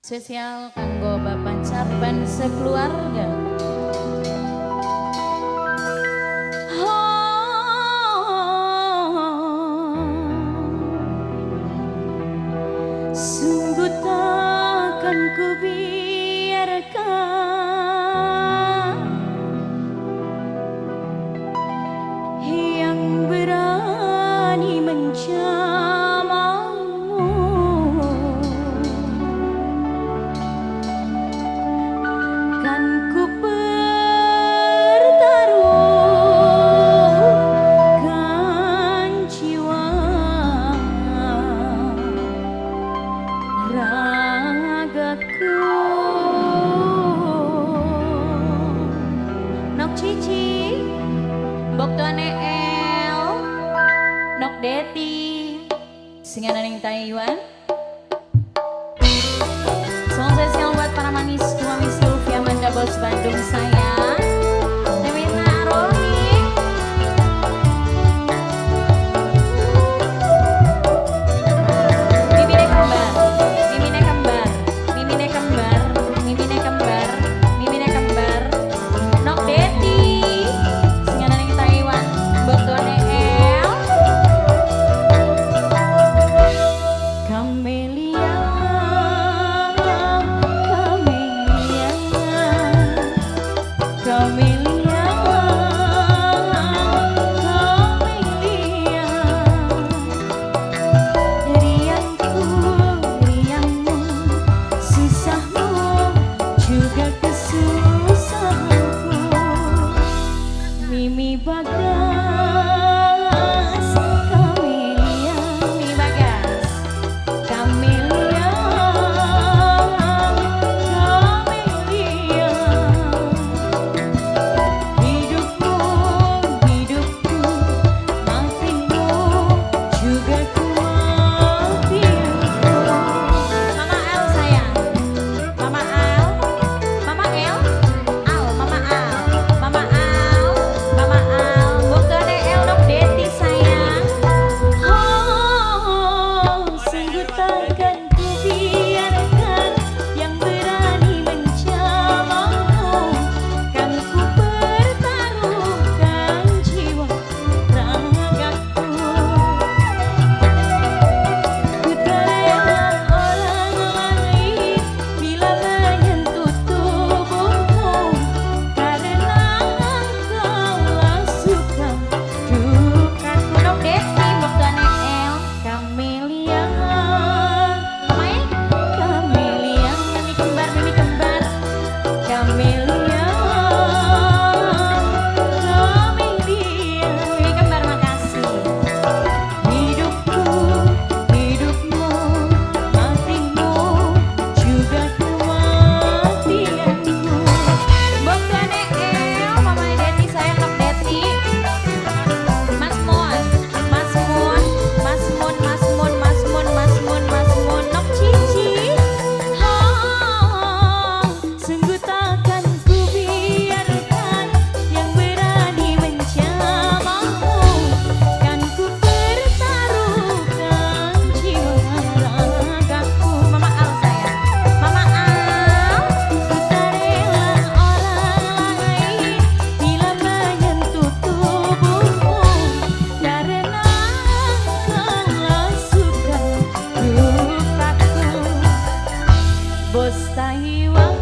Spesial kanggo Bapak Carban sekeluarga. Sungguh takkan ku biarkan yang berani mencamamu, kan ku pertaruhkan jiwa ragaku. Nok Cici, Mbok Tuane El, Nok Deti, singan ning Taiwan. Song spesial buat para manis suami Sylvia Amanda Bos Bandung sayang. Devina Roni. Mimine kembar, mimine kembar, mimine kembar, mimine kembar, mimine kembar. Nok Deti, singan ning Taiwan. Mbok Tuane El. Kamelia, Kamelia, Kamelia, Kamelia. Riangku, riangmu, susahmu, juga kesusahanku. Mimi Bagas, Kamelia, Mimi Bagas, Kamelia, Kamelia. Hidupmu, hidupku, matimu, juga kematianku. Mama El sayang, Mama El, Mama El, Al, Mama Al, Mama Al, Mama Al. Bukan El Nok Deti sayang. Oh, sungguh takkan ku biarkan yang berani mencamamu, kan ku pertaruhkan jiwa ragaku. Ku tak rela orang lain bila menyentuh tubuhmu, karena engkaulah suka dukaku. Nok Deti, Mbok Tuane El, Kamelia, Mamae, Kamelia, Mimi kembar, Mimi kembar, Kamelia, Kamelia, Mimi kembar, makasih. Hidupku, hidupmu, matimu, juga kematianku. Mbok Tuane El, Mama Deti sayang, Nok Deti. Mas Mon, Mas Mon, Mas Mon, Mas Mon, Mas Mon, Mas Mon, Mas Mon. Nok Cici. Sungguh takkan ku biarkan yang berani mencamamu, kan ku pertaruhkan jiwa ragaku. Mama Al sayang, Mama Al. Ku tak rela orang lain bila menyentuh tubuhmu, karena engkaulah suka dukaku. Bos Taiwan.